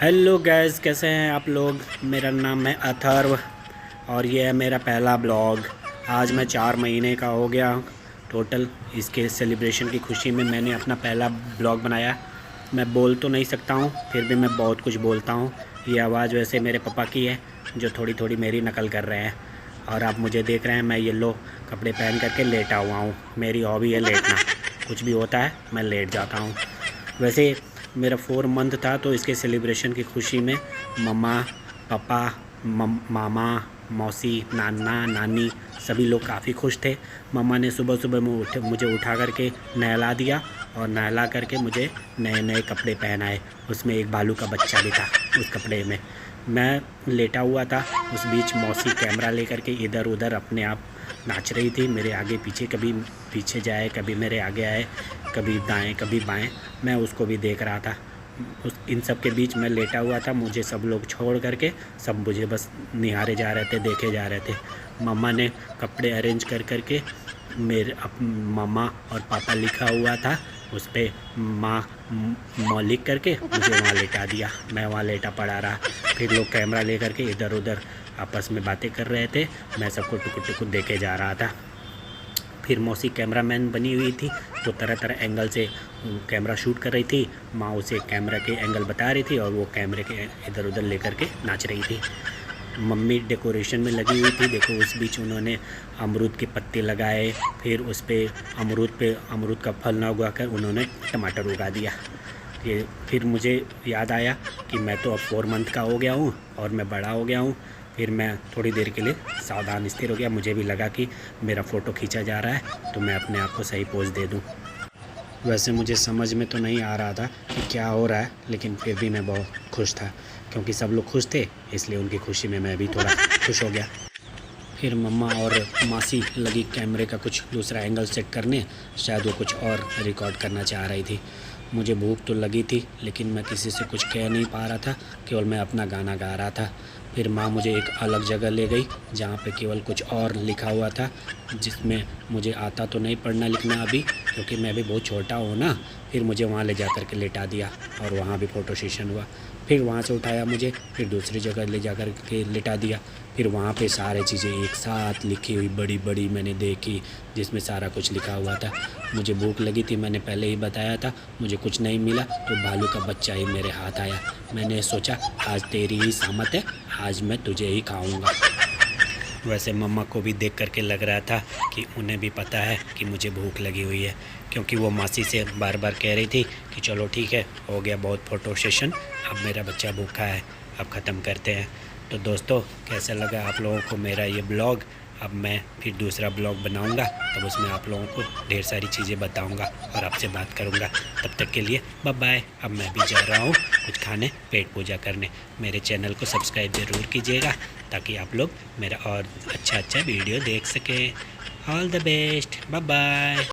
Hello guys, कैसे हैं आप लोग। मेरा नाम है अथर्व और ये है मेरा पहला ब्लॉग। आज मैं 4 महीने का हो गया टोटल। इसके सेलिब्रेशन की खुशी में मैंने अपना पहला ब्लॉग बनाया। मैं बोल तो नहीं सकता हूँ, फिर भी मैं बहुत कुछ बोलता हूँ। ये आवाज़ वैसे मेरे पापा की है, जो थोड़ी थोड़ी मेरी नकल कर रहे हैं। और आप मुझे देख रहे हैं, मैं येलो कपड़े पहन करके लेटा हुआ हूँ। मेरी हॉबी है लेटना। कुछ भी होता है मैं लेट जाता हूँ। वैसे मेरा 4 मंथ था, तो इसके सेलिब्रेशन की खुशी में मम्मा, पापा, मामा, मौसी, नाना, नानी सभी लोग काफ़ी खुश थे। मम्मा ने सुबह सुबह मुझे उठा करके नहला दिया और नहला करके मुझे नए नए कपड़े पहनाए। उसमें एक भालू का बच्चा भी था उस कपड़े में। मैं लेटा हुआ था, उस बीच मौसी कैमरा लेकर के इधर उधर अपने आप नाच रही थी। मेरे आगे पीछे, कभी पीछे जाए, कभी मेरे आगे आए, कभी दाएं कभी बाएं। मैं उसको भी देख रहा था। इन सब के बीच मैं लेटा हुआ था। मुझे सब लोग छोड़ करके सब मुझे बस निहारे जा रहे थे, देखे जा रहे थे। मम्मा ने कपड़े अरेंज कर करके मेरे मम्मा और पापा लिखा हुआ था, उस पर माँ मौलिक करके मुझे वहाँ लेटा दिया। मैं वहाँ लेटा पड़ा रहा। फिर लोग कैमरा ले करके इधर उधर आपस में बातें कर रहे थे। मैं सबको टुकुर टुकुर देखे जा रहा था। फिर मौसी कैमरामैन बनी हुई थी, वो तरह तरह एंगल से कैमरा शूट कर रही थी। माँ उसे कैमरा के एंगल बता रही थी और वो कैमरे के इधर उधर लेकर के नाच रही थी। मम्मी डेकोरेशन में लगी हुई थी। देखो, उस बीच उन्होंने अमरूद के पत्ते लगाए, फिर उस पर अमरूद का फल ना उगा कर उन्होंने टमाटर उगा दिया। ये फिर मुझे याद आया कि मैं तो अब 4 मंथ का हो गया हूँ और मैं बड़ा हो गया हूँ। फिर मैं थोड़ी देर के लिए सावधान स्थिर हो गया। मुझे भी लगा कि मेरा फ़ोटो खींचा जा रहा है, तो मैं अपने आप को सही पोज दे दूँ। वैसे मुझे समझ में तो नहीं आ रहा था कि क्या हो रहा है, लेकिन फिर भी मैं बहुत खुश था, क्योंकि सब लोग खुश थे, इसलिए उनकी खुशी में मैं भी थोड़ा खुश हो गया। फिर मम्मा और मासी लगी कैमरे का कुछ दूसरा एंगल सेट करने। शायद वो कुछ और रिकॉर्ड करना चाह रही थी। मुझे भूख तो लगी थी, लेकिन मैं किसी से कुछ कह नहीं पा रहा था, केवल मैं अपना गाना गा रहा था। फिर माँ मुझे एक अलग जगह ले गई, जहाँ पे केवल कुछ और लिखा हुआ था, जिसमें मुझे आता तो नहीं पढ़ना लिखना अभी, क्योंकि मैं भी बहुत छोटा हूँ ना। फिर मुझे वहाँ ले जा कर के लेटा दिया और वहाँ भी फ़ोटो सेशन हुआ। फिर वहाँ से उठाया मुझे, फिर दूसरी जगह ले जा कर के लेटा दिया। फिर वहाँ पे सारी चीज़ें एक साथ लिखी हुई बड़ी बड़ी मैंने देखी, जिसमें सारा कुछ लिखा हुआ था। मुझे भूख लगी थी, मैंने पहले ही बताया था। मुझे कुछ नहीं मिला तो भालू का बच्चा ही मेरे हाथ आया। मैंने सोचा आज तेरी ही सामत है, आज मैं तुझे ही खाऊंगा। वैसे मम्मा को भी देख करके लग रहा था कि उन्हें भी पता है कि मुझे भूख लगी हुई है, क्योंकि वो मासी से बार बार कह रही थी कि चलो ठीक है, हो गया बहुत फ़ोटो सेशन, अब मेरा बच्चा भूखा है, अब ख़त्म करते हैं। तो दोस्तों, कैसा लगा आप लोगों को मेरा ये ब्लॉग। अब मैं फिर दूसरा ब्लॉग बनाऊंगा, तब उसमें आप लोगों को ढेर सारी चीज़ें बताऊंगा और आपसे बात करूंगा। तब तक के लिए बाय बाय। अब मैं भी जा रहा हूँ कुछ खाने, पेट पूजा करने। मेरे चैनल को सब्सक्राइब ज़रूर कीजिएगा, ताकि आप लोग मेरा और अच्छा वीडियो देख सकें। All the best, bye bye.